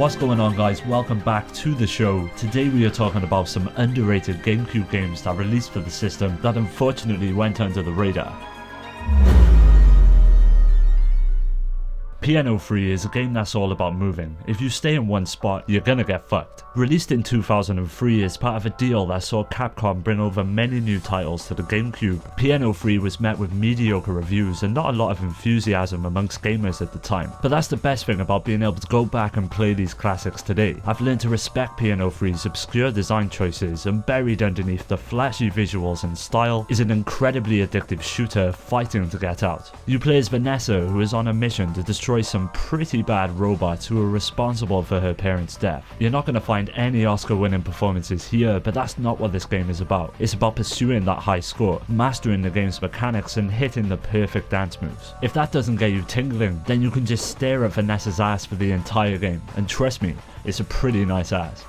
What's going on, guys? Welcome back to the show. Today we are talking about some underrated GameCube games that released for the system that unfortunately went under the radar. Piano 3 is a game that's all about moving. If you stay in one spot, you're gonna get fucked. Released in 2003 as part of a deal that saw Capcom bring over many new titles to the GameCube, Piano 3 was met with mediocre reviews and not a lot of enthusiasm amongst gamers at the time. But that's the best thing about being able to go back and play these classics today. I've learned to respect Piano 3's obscure design choices, and buried underneath the flashy visuals and style is an incredibly addictive shooter fighting to get out. You play as Vanessa, who is on a mission to destroy some pretty bad robots who are responsible for her parents' death. You're not going to find any Oscar-winning performances here, but that's not what this game is about. It's about pursuing that high score, mastering the game's mechanics, and hitting the perfect dance moves. If that doesn't get you tingling, then you can just stare at Vanessa's ass for the entire game, and trust me, it's a pretty nice ass.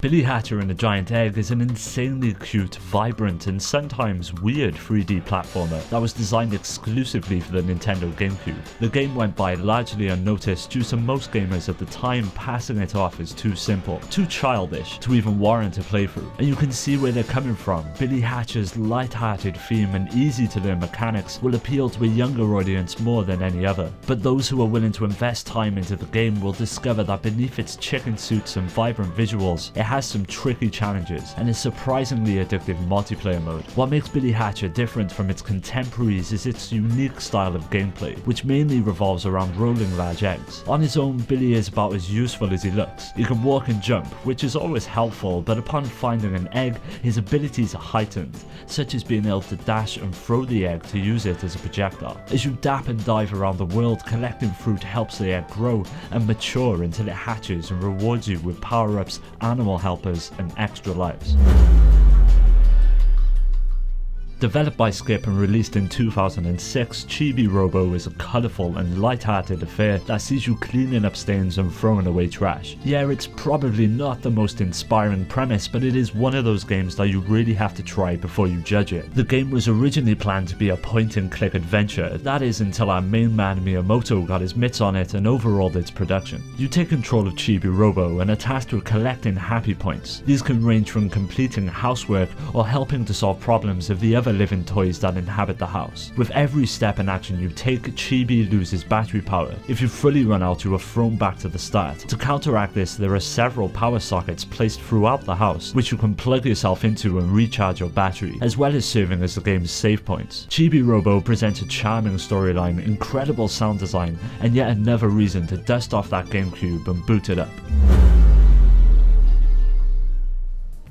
Billy Hatcher and the Giant Egg is an insanely cute, vibrant, and sometimes weird 3D platformer that was designed exclusively for the Nintendo Gamecube. The game went by largely unnoticed due to most gamers at the time passing it off as too simple, too childish to even warrant a playthrough. And you can see where they're coming from. Billy Hatcher's light-hearted theme and easy-to-learn mechanics will appeal to a younger audience more than any other. But those who are willing to invest time into the game will discover that beneath its chicken suits and vibrant visuals, it has some tricky challenges and a surprisingly addictive multiplayer mode. What makes Billy Hatcher different from its contemporaries is its unique style of gameplay, which mainly revolves around rolling large eggs. On his own, Billy is about as useful as he looks. He can walk and jump, which is always helpful, but upon finding an egg, his abilities are heightened, such as being able to dash and throw the egg to use it as a projectile. As you dap and dive around the world, collecting fruit helps the egg grow and mature until it hatches and rewards you with power-ups, animal helpers, and extra lives. Developed by Skip and released in 2006, Chibi Robo is a colourful and light-hearted affair that sees you cleaning up stains and throwing away trash. Yeah, it's probably not the most inspiring premise, but it is one of those games that you really have to try before you judge it. The game was originally planned to be a point-and-click adventure, that is until our main man Miyamoto got his mitts on it and overhauled its production. You take control of Chibi Robo and are tasked with collecting happy points. These can range from completing housework or helping to solve problems of the other living toys that inhabit the house. With every step and action you take, Chibi loses battery power. If you fully run out, you are thrown back to the start. To counteract this, there are several power sockets placed throughout the house, which you can plug yourself into and recharge your battery, as well as serving as the game's save points. Chibi Robo presents a charming storyline, incredible sound design, and yet another reason to dust off that GameCube and boot it up.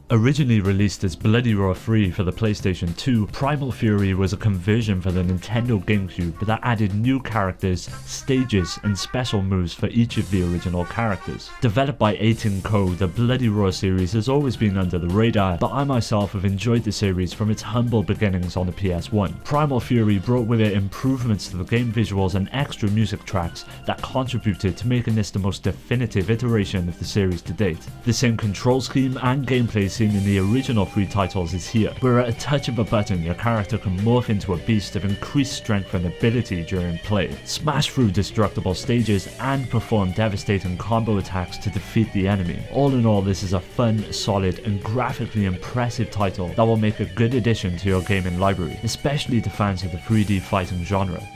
Originally released as Bloody Roar 3 for the PlayStation 2, Primal Fury was a conversion for the Nintendo Gamecube that added new characters, stages, and special moves for each of the original characters. Developed by 18 Co, the Bloody Roar series has always been under the radar, but I myself have enjoyed the series from its humble beginnings on the PS1. Primal Fury brought with it improvements to the game visuals and extra music tracks that contributed to making this the most definitive iteration of the series to date. The same control scheme and gameplay seen in the original 3 titles is here, where at a touch of a button your character can morph into a beast of increased strength and ability during play, smash through destructible stages, and perform devastating combo attacks to defeat the enemy. All in all, this is a fun, solid, and graphically impressive title that will make a good addition to your gaming library, especially to fans of the 3D fighting genre.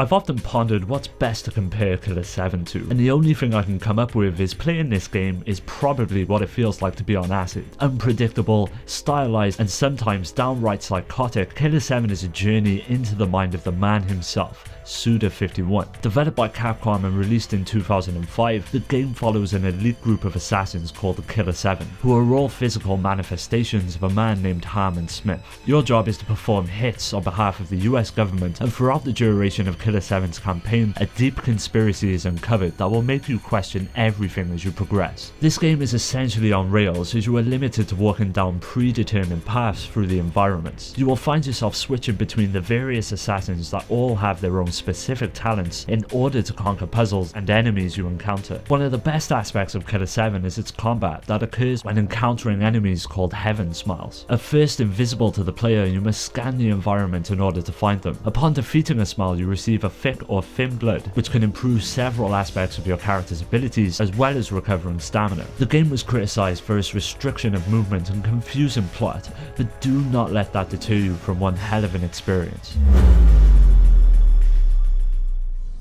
I've often pondered what's best to compare Killer 7 to, and the only thing I can come up with is playing this game is probably what it feels like to be on acid. Unpredictable, stylized, and sometimes downright psychotic, Killer 7 is a journey into the mind of the man himself, Suda51. Developed by Capcom and released in 2005, the game follows an elite group of assassins called the Killer 7, who are all physical manifestations of a man named Harmon Smith. Your job is to perform hits on behalf of the US government, and throughout the duration of Killer 7's campaign, a deep conspiracy is uncovered that will make you question everything as you progress. This game is essentially on rails as you are limited to walking down predetermined paths through the environments. You will find yourself switching between the various assassins that all have their own specific talents in order to conquer puzzles and enemies you encounter. One of the best aspects of Killer 7 is its combat that occurs when encountering enemies called Heaven Smiles. At first invisible to the player, you must scan the environment in order to find them. Upon defeating a smile, you receive a thick or thin blood, which can improve several aspects of your character's abilities as well as recovering stamina. The game was criticized for its restriction of movement and confusing plot, but do not let that deter you from one hell of an experience.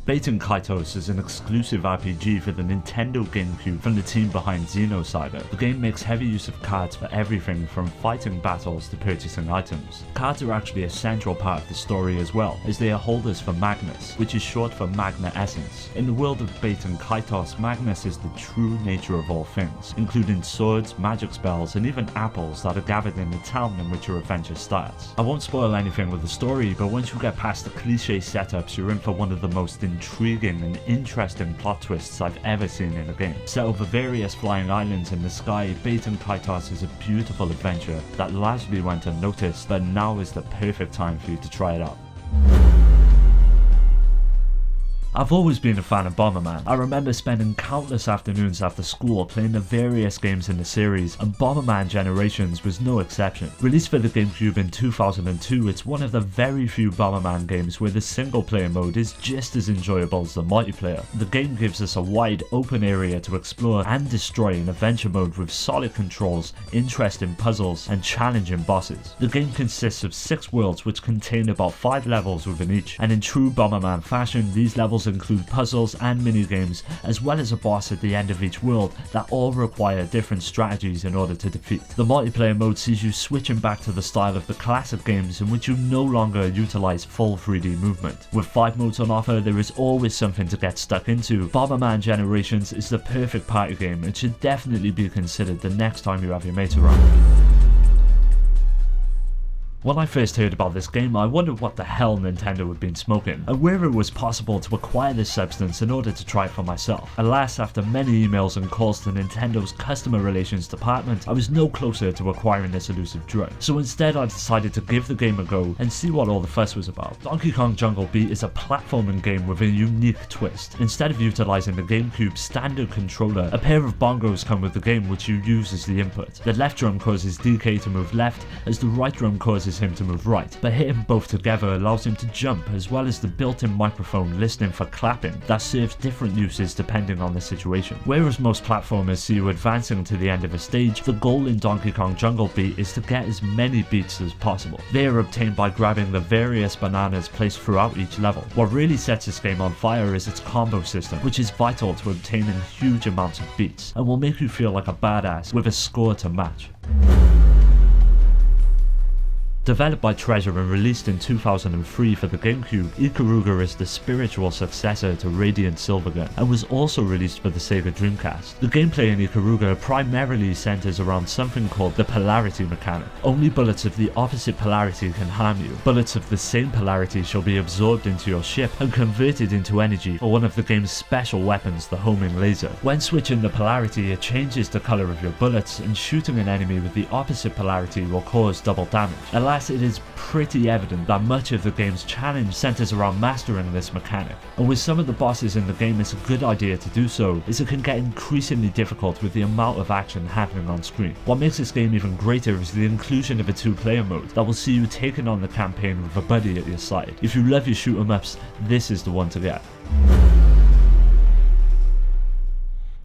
Baten Kaitos is an exclusive RPG for the Nintendo Gamecube from the team behind Xenosaga. The game makes heavy use of cards for everything from fighting battles to purchasing items. Cards are actually a central part of the story as well, as they are holders for Magnus, which is short for Magna Essence. In the world of Baten Kaitos, Magnus is the true nature of all things, including swords, magic spells, and even apples that are gathered in the town in which your adventure starts. I won't spoil anything with the story, but once you get past the cliche setups, you're in for one of the most intriguing and interesting plot twists I've ever seen in a game. Set over various flying islands in the sky, Baten Kaitos is a beautiful adventure that largely went unnoticed, but now is the perfect time for you to try it out. I've always been a fan of Bomberman. I remember spending countless afternoons after school playing the various games in the series, and Bomberman Generations was no exception. Released for the GameCube in 2002, it's one of the very few Bomberman games where the single player mode is just as enjoyable as the multiplayer. The game gives us a wide open area to explore and destroy in adventure mode with solid controls, interesting puzzles, and challenging bosses. The game consists of 6 worlds which contain about 5 levels within each, and in true Bomberman fashion, these levels include puzzles and minigames, as well as a boss at the end of each world that all require different strategies in order to defeat. The multiplayer mode sees you switching back to the style of the classic games in which you no longer utilize full 3D movement. With 5 modes on offer, there is always something to get stuck into. Bomberman Generations is the perfect party game and should definitely be considered the next time you have your mates around. When I first heard about this game, I wondered what the hell Nintendo had been smoking, and where it was possible to acquire this substance in order to try it for myself. Alas, after many emails and calls to Nintendo's customer relations department, I was no closer to acquiring this elusive drug. So instead I decided to give the game a go and see what all the fuss was about. Donkey Kong Jungle Beat is a platforming game with a unique twist. Instead of utilizing the GameCube's standard controller, a pair of bongos come with the game which you use as the input. The left drum causes DK to move left, as the right drum causes him to move right, but hitting both together allows him to jump, as well as the built-in microphone listening for clapping that serves different uses depending on the situation. Whereas most platformers see you advancing to the end of a stage, the goal in Donkey Kong Jungle Beat is to get as many beats as possible. They are obtained by grabbing the various bananas placed throughout each level. What really sets this game on fire is its combo system, which is vital to obtaining huge amounts of beats, and will make you feel like a badass with a score to match. Developed by Treasure and released in 2003 for the GameCube, Ikaruga is the spiritual successor to Radiant Silvergun and was also released for the Sega Dreamcast. The gameplay in Ikaruga primarily centers around something called the polarity mechanic. Only bullets of the opposite polarity can harm you. Bullets of the same polarity shall be absorbed into your ship and converted into energy for one of the game's special weapons, the homing laser. When switching the polarity, it changes the color of your bullets, and shooting an enemy with the opposite polarity will cause double damage. It is pretty evident that much of the game's challenge centers around mastering this mechanic, and with some of the bosses in the game it's a good idea to do so, as it can get increasingly difficult with the amount of action happening on screen. What makes this game even greater is the inclusion of a 2-player mode that will see you taking on the campaign with a buddy at your side. If you love your shoot 'em ups, this is the one to get.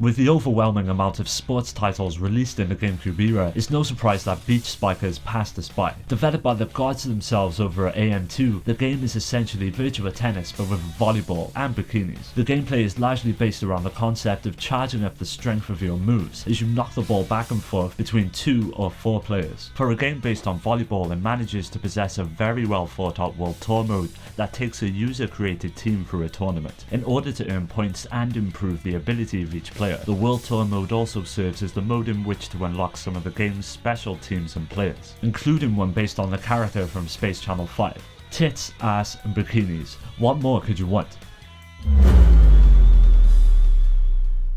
With the overwhelming amount of sports titles released in the GameCube era, it's no surprise that Beach Spikers passed us by. Developed by the gods themselves over at AM2, the game is essentially Virtua Tennis but with volleyball and bikinis. The gameplay is largely based around the concept of charging up the strength of your moves as you knock the ball back and forth between 2 or 4 players. For a game based on volleyball, it manages to possess a very well thought out World Tour mode that takes a user created team through a tournament in order to earn points and improve the ability of each player. The World Tour mode also serves as the mode in which to unlock some of the game's special teams and players, including one based on the character from Space Channel 5. Tits, ass and bikinis. What more could you want?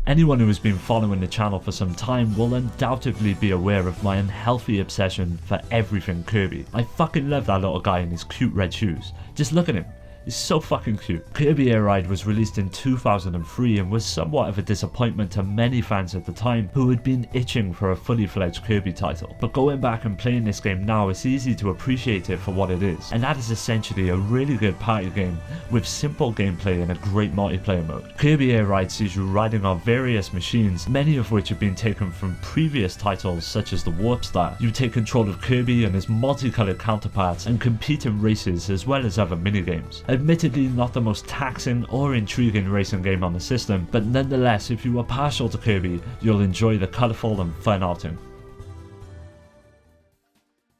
Anyone who has been following the channel for some time will undoubtedly be aware of my unhealthy obsession for everything Kirby. I fucking love that little guy in his cute red shoes. Just look at him. It's so fucking cute. Kirby Air Ride was released in 2003 and was somewhat of a disappointment to many fans at the time who had been itching for a fully fledged Kirby title. But going back and playing this game now, it's easy to appreciate it for what it is. And that is essentially a really good party game with simple gameplay and a great multiplayer mode. Kirby Air Ride sees you riding on various machines, many of which have been taken from previous titles such as the Warp Star. You take control of Kirby and his multicolored counterparts and compete in races as well as other minigames. Admittedly not the most taxing or intriguing racing game on the system, but nonetheless if you are partial to Kirby, you'll enjoy the colourful and fun outing.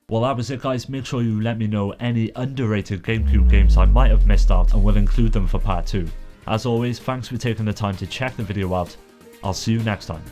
Well, that was it guys. Make sure you let me know any underrated GameCube games I might have missed out and we'll include them for part 2. As always, thanks for taking the time to check the video out. I'll see you next time.